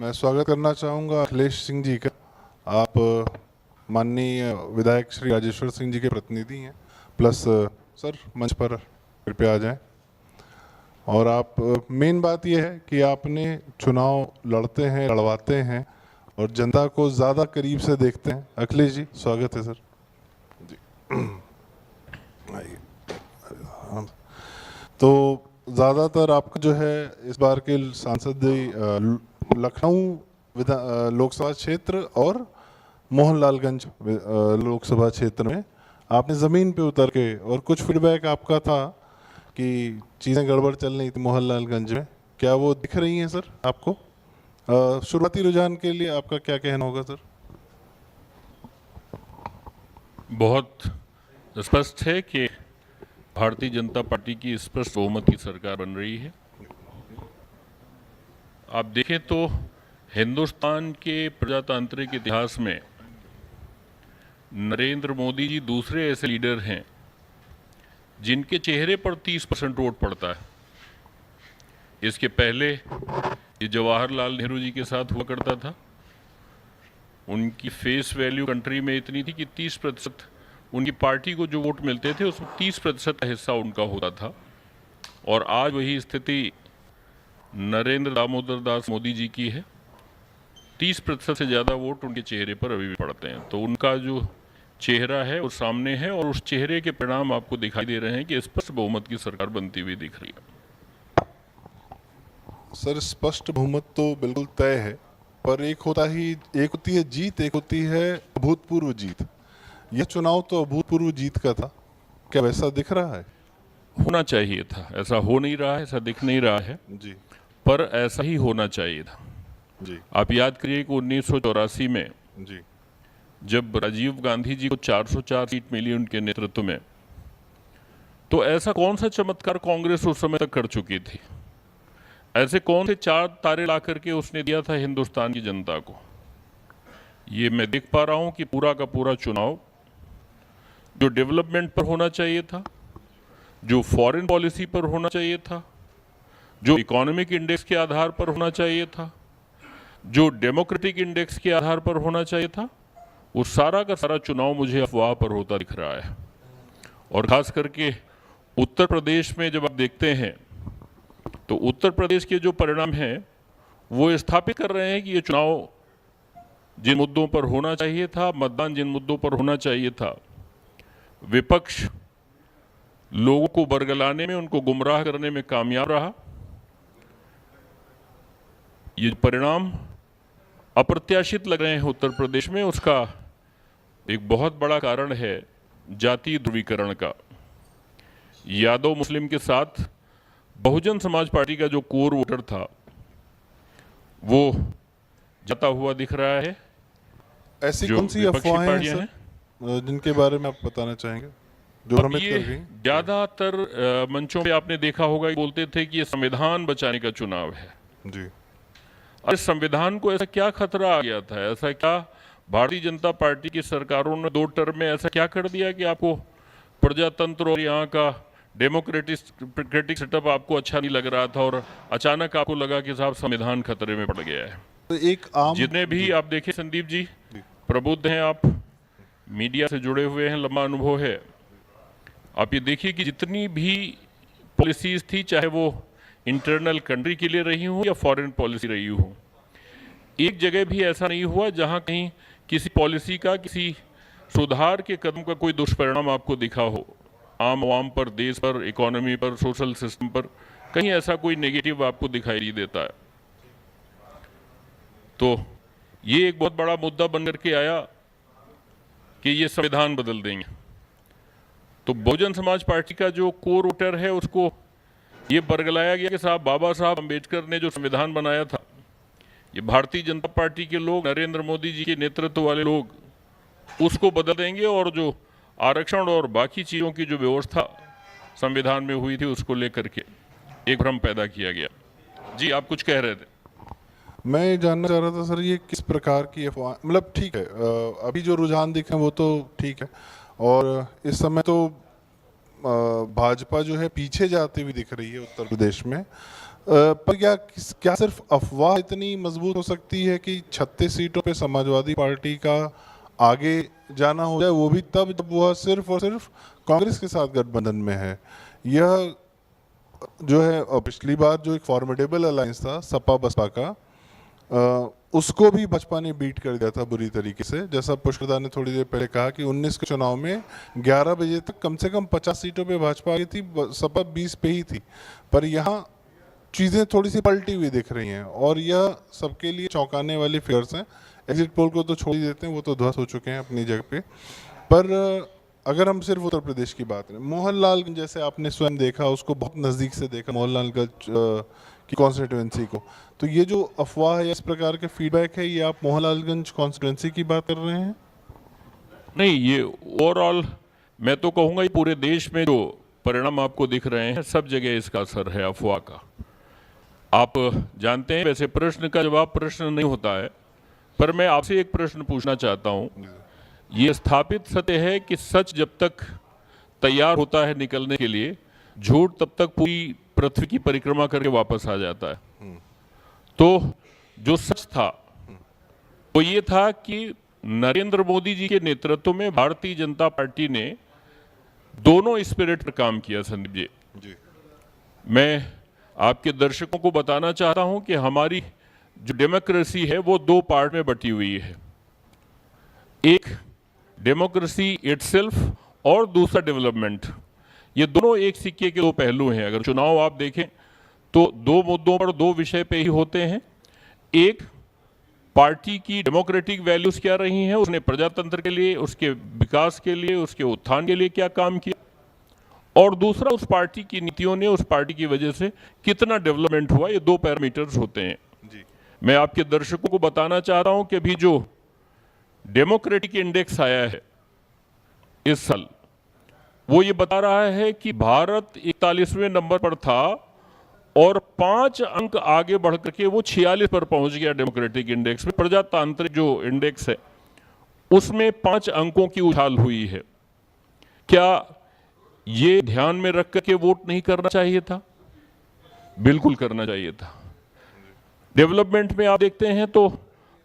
मैं स्वागत करना चाहूँगा अखिलेश सिंह जी का। आप माननीय विधायक श्री राजेश्वर सिंह जी के प्रतिनिधि हैं, प्लस सर मंच पर कृपया आ जाएं। और आप मेन बात यह है कि आपने चुनाव लड़ते हैं, लड़वाते हैं और जनता को ज़्यादा करीब से देखते हैं। अखिलेश जी स्वागत है सर जी। आइए। तो ज़्यादातर आपका जो है इस बार के सांसद लखनऊ लोकसभा क्षेत्र और मोहनलालगंज लोकसभा क्षेत्र में आपने ज़मीन पे उतर के, और कुछ फीडबैक आपका था कि चीज़ें गड़बड़ चल रही थी मोहनलालगंज में, क्या वो दिख रही हैं सर आपको? शुरुआती रुझान के लिए आपका क्या कहना होगा सर? बहुत स्पष्ट है कि भारतीय जनता पार्टी की स्पष्ट बहुमत की सरकार बन रही है। आप देखें तो हिंदुस्तान के प्रजातांत्रिक इतिहास में नरेंद्र मोदी जी दूसरे ऐसे लीडर हैं जिनके चेहरे पर 30% वोट पड़ता है। इसके पहले ये जवाहरलाल नेहरू जी के साथ हुआ करता था। उनकी फेस वैल्यू कंट्री में इतनी थी कि 30% उनकी पार्टी को जो वोट मिलते थे उसमें 30% का हिस्सा उनका होता था। और आज वही स्थिति नरेंद्र दामोदर दास मोदी जी की है। 30% से ज़्यादा वोट उनके चेहरे पर अभी भी पड़ते हैं। तो उनका जो चेहरा है वो सामने है और उस चेहरे के परिणाम आपको दिखाई दे रहे हैं कि स्पष्ट बहुमत की सरकार बनती हुई दिख रही है। सर स्पष्ट बहुमत तो बिल्कुल तय है, पर एक होती है जीत, एक होती है अभूतपूर्व जीत। यह चुनाव तो अभूतपूर्व जीत का था, क्या वैसा दिख रहा है? होना चाहिए था, ऐसा हो नहीं रहा है, ऐसा दिख नहीं रहा है जी, पर ऐसा ही होना चाहिए था जी। आप याद करिए कि 1984 में जी, जब राजीव गांधी जी को 404 सीट मिली उनके नेतृत्व में, तो ऐसा कौन सा चमत्कार कांग्रेस उस समय तक कर चुकी थी? ऐसे कौन से 4 तारे ला करके उसने दिया था हिंदुस्तान की जनता को? ये मैं देख पा रहा हूं कि पूरा का पूरा चुनाव जो डेवलपमेंट पर होना चाहिए था, जो फॉरेन पॉलिसी पर होना चाहिए था, जो इकोनॉमिक इंडेक्स के आधार पर होना चाहिए था, जो डेमोक्रेटिक इंडेक्स के आधार पर होना चाहिए था, वो सारा का सारा चुनाव मुझे अफवाह पर होता दिख रहा है। और खास करके उत्तर प्रदेश में जब आप देखते हैं तो उत्तर प्रदेश के जो परिणाम हैं वो स्थापित कर रहे हैं कि ये चुनाव जिन मुद्दों पर होना चाहिए था, मतदान जिन मुद्दों पर होना चाहिए था, विपक्ष लोगों को बरगलाने में, उनको गुमराह करने में कामयाब रहा। ये परिणाम अप्रत्याशित लग रहे हैं उत्तर प्रदेश में। उसका एक बहुत बड़ा कारण है जातीय ध्रुवीकरण का। यादव मुस्लिम के साथ बहुजन समाज पार्टी का जो कोर वोटर था वो जाता हुआ दिख रहा है। ऐसी कौन सी अफवाहें हैं सर जिनके बारे में आप बताना चाहेंगे जो भ्रमित कर गई? ज्यादातर मंचों पे आपने देखा होगा बोलते थे कि ये संविधान बचाने का चुनाव है। जी। अरे संविधान को ऐसा क्या खतरा आ गया था? ऐसा क्या भारतीय जनता पार्टी की सरकारों ने 2 टर्म में ऐसा क्या कर दिया कि आपको प्रजातंत्र और यहाँ का डेमोक्रेटिक सेटअप आपको अच्छा नहीं लग रहा था और अचानक आपको लगा कि साहब संविधान खतरे में पड़ गया है? तो एक आम जितने भी आप देखें संदीप जी, प्रबुद्ध हैं आप, मीडिया से जुड़े हुए हैं, लंबा अनुभव है। आप ये देखिए कि जितनी भी पॉलिसीज थी, चाहे वो इंटरनल कंट्री के लिए रही हूँ या फॉरेन पॉलिसी रही हो, एक जगह भी ऐसा नहीं हुआ जहाँ कहीं किसी पॉलिसी का, किसी सुधार के कदम का कोई दुष्परिणाम आपको दिखा हो आम आवाम पर, देश पर, इकोनॉमी पर, सोशल सिस्टम पर। कहीं ऐसा कोई नेगेटिव आपको दिखाई नहीं देता है। तो ये एक बहुत बड़ा मुद्दा बन करके आया कि ये संविधान बदल देंगे। तो बहुजन समाज पार्टी का जो कोर वोटर है उसको ये बरगलाया गया कि साहब बाबा साहब अम्बेडकर ने जो संविधान बनाया था, ये भारतीय जनता पार्टी के लोग, नरेंद्र मोदी जी के नेतृत्व वाले लोग उसको बदल देंगे और जो आरक्षण और बाकी चीज़ों की जो व्यवस्था संविधान में हुई थी उसको लेकर के एक भ्रम पैदा किया गया। जी आप कुछ कह रहे थे? मैं ये जानना चाह रहा था सर, ये किस प्रकार की अफवाह, मतलब ठीक है अभी जो रुझान दिखे वो तो ठीक है, और इस समय तो भाजपा जो है पीछे जाती हुई दिख रही है उत्तर प्रदेश में। पर क्या सिर्फ अफवाह इतनी मजबूत हो सकती है कि 36 सीटों पे समाजवादी पार्टी का आगे जाना हो जाए, वो भी तब जब वह सिर्फ और सिर्फ कांग्रेस के साथ गठबंधन में है। यह जो है पिछली बार जो एक फॉर्मिडेबल अलायंस था सपा बसपा का, उसको भी भाजपा ने बीट कर दिया था बुरी तरीके से। जैसा पुष्करदा ने थोड़ी देर पहले कहा कि 19 के चुनाव में 11 बजे तक कम से कम 50 सीटों पे भाजपा आई थी, सपा 20 पे ही थी। पर यहाँ चीज़ें थोड़ी सी पलटी हुई दिख रही हैं और यह सबके लिए चौंकाने वाली फिगर्स हैं। एग्जिट पोल को तो छोड़ ही देते हैं, वो तो ध्वस्त हो चुके हैं अपनी जगह पे। पर अगर हम सिर्फ उत्तर प्रदेश की बात करें, मोहनलाल जैसे आपने स्वयं देखा, उसको बहुत नज़दीक से देखा मोहनलाल की कॉन्स्टिट्यूंसी को, तो ये जो अफवाह है, इस प्रकार के फीडबैक है, ये आप मोहनलालगंज कॉन्स्टिट्यूंसी की बात कर रहे हैं? नहीं, ये ओवरऑल मैं तो कहूँगा ये पूरे देश में जो परिणाम आपको दिख रहे हैं सब जगह इसका असर है अफवाह का। आप जानते हैं वैसे प्रश्न का जवाब प्रश्न नहीं होता है, पर मैं आपसे एक प्रश्न पूछना चाहता हूँ। ये स्थापित सत्य है कि सच जब तक तैयार होता है निकलने के लिए, झूठ तब तक पूरी पृथ्वी की परिक्रमा करके वापस आ जाता है। तो जो सच था वो ये था कि नरेंद्र मोदी जी के नेतृत्व में भारतीय जनता पार्टी ने दोनों स्पिरिट पर काम किया। संदीप जी, मैं आपके दर्शकों को बताना चाहता हूं कि हमारी जो डेमोक्रेसी है वो दो पार्ट में बटी हुई है। एक डेमोक्रेसी इटसेल्फ और दूसरा डेवलपमेंट। ये दोनों एक सिक्के के दो पहलू हैं। अगर चुनाव आप देखें तो दो मुद्दों पर दो विषय पे ही होते हैं। एक, पार्टी की डेमोक्रेटिक वैल्यूज क्या रही हैं, उसने प्रजातंत्र के लिए, उसके विकास के लिए, उसके उत्थान के लिए क्या काम किया, और दूसरा उस पार्टी की नीतियों ने, उस पार्टी की वजह से कितना डेवलपमेंट हुआ। ये दो पैरामीटर्स होते हैं जी। मैं आपके दर्शकों को बताना चाह रहा हूं कि अभी जो डेमोक्रेटिक इंडेक्स आया है इस साल, वो ये बता रहा है कि भारत 41वें नंबर पर था और 5 अंक आगे बढ़ करके वो 46 पर पहुंच गया डेमोक्रेटिक इंडेक्स में। प्रजातांत्रिक जो इंडेक्स है उसमें 5 अंकों की उछाल हुई है। क्या ये ध्यान में रख करके वोट नहीं करना चाहिए था? बिल्कुल करना चाहिए था। डेवलपमेंट में आप देखते हैं तो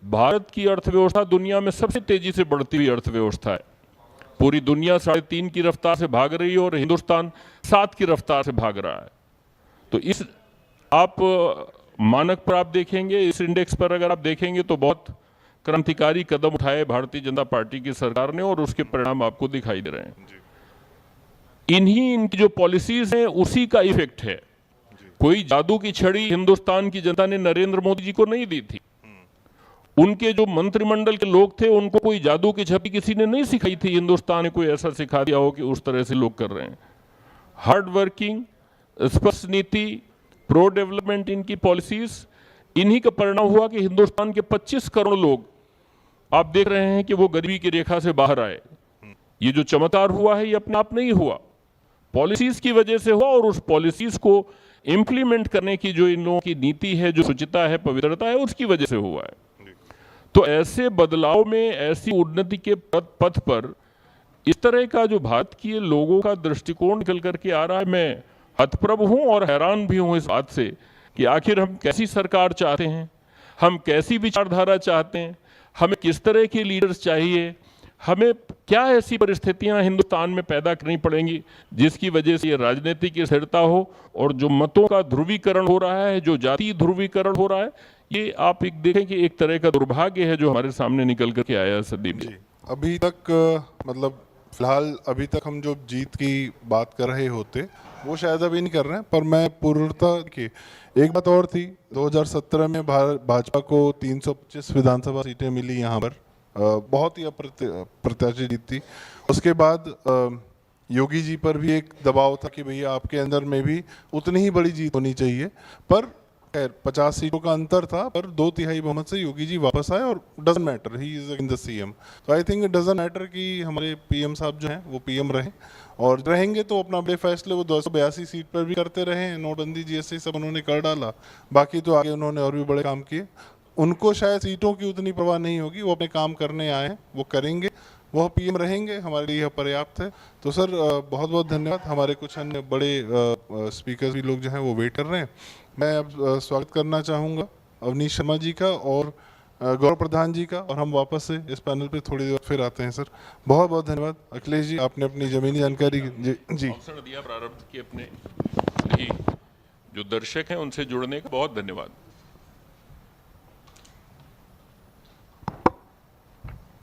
भारत की अर्थव्यवस्था दुनिया में सबसे तेजी से बढ़ती हुई अर्थव्यवस्था है। पूरी दुनिया 3.5 की रफ्तार से भाग रही है और हिंदुस्तान 7 की रफ्तार से भाग रहा है। तो इस आप मानक पर आप देखेंगे, इस इंडेक्स पर अगर आप देखेंगे तो बहुत क्रांतिकारी कदम उठाए भारतीय जनता पार्टी की सरकार ने और उसके परिणाम आपको दिखाई दे रहे हैं। इनकी जो पॉलिसीज हैं उसी का इफेक्ट है। कोई जादू की छड़ी हिंदुस्तान की जनता ने नरेंद्र मोदी जी को नहीं दी थी। उनके जो मंत्रिमंडल के लोग थे उनको कोई जादू की छड़ी किसी ने नहीं सिखाई थी। हिंदुस्तान ने कोई ऐसा सिखा दिया हो कि उस तरह से लोग कर रहे हैं। हार्ड वर्किंग, स्पष्ट नीति, प्रो डेवलपमेंट, इनकी पॉलिसीज, इन्हीं का परिणाम हुआ कि हिंदुस्तान के 25 करोड़ लोग आप देख रहे हैं कि वो गरीबी की रेखा से बाहर आए। ये जो चमत्कार हुआ है ये अपने आप नहीं हुआ, पॉलिसीज की वजह से हुआ। और उस पॉलिसीज को इंप्लीमेंट करने की जो इन लोगों की नीति है, जो शुचिता है, पवित्रता है, उसकी वजह से हुआ है। तो ऐसे बदलाव में, ऐसी उन्नति के पथ पर इस तरह का जो भारत के लोगों का दृष्टिकोण निकल करके आ रहा है, मैं हतप्रभ हूं और हैरान भी हूं इस बात से कि आखिर हम कैसी सरकार चाहते हैं, हम कैसी विचारधारा चाहते हैं, हमें किस तरह के लीडर्स चाहिए, हमें क्या ऐसी परिस्थितियां हिंदुस्तान में पैदा करनी पड़ेंगी जिसकी वजह से ये राजनीतिक स्थिरता हो और जो मतों का ध्रुवीकरण हो रहा है, जो जातीय ध्रुवीकरण हो रहा है, ये आप एक देखें कि एक तरह का दुर्भाग्य है जो हमारे सामने निकल करके आया है। संदीप जी, अभी तक मतलब फिलहाल अभी तक हम जो जीत की बात कर रहे होते वो शायद अभी नहीं कर रहे हैं, पर मैं पूर्णतः की एक बात और थी, 2017 में भाजपा को 325 विधानसभा सीटें मिली यहाँ पर, बहुत ही अप्रत्याशित जीत थी। उसके बाद योगी जी पर भी एक दबाव था कि भैया आपके अंदर में भी उतनी ही बड़ी जीत होनी चाहिए, पर 50 सीटों का अंतर था, पर 2/3 बहुमत से योगी जी वापस आए और doesn't matter, he is in the CM. तो I think it doesn't matter कि हमारे पीएम साहब जो हैं वो पीएम रहे और रहेंगे तो अपना बड़े फैसले वो 282 सीट पर भी करते रहे। नोटबंदी, जीएसटी सब उन्होंने कर डाला, बाकी तो आगे उन्होंने और भी बड़े काम किए। उनको शायद सीटों की उतनी परवाह नहीं होगी, वो अपने काम करने आए हैं, वो करेंगे, वह पीएम रहेंगे, हमारे लिए यह पर्याप्त है। तो सर बहुत बहुत धन्यवाद। हमारे कुछ अन्य बड़े स्पीकर्स भी लोग जो हैं वो वेट कर रहे हैं। मैं अब स्वागत करना चाहूँगा अवनीश शर्मा जी का और गौरव प्रधान जी का, और हम वापस से इस पैनल पे थोड़ी देर फिर आते हैं सर। बहुत बहुत धन्यवाद अखिलेश जी, आपने अपनी ज़मीनी जानकारी जी अवसर दिया प्रारंभ की अपने ही जो दर्शक हैं उनसे जुड़ने का। बहुत धन्यवाद।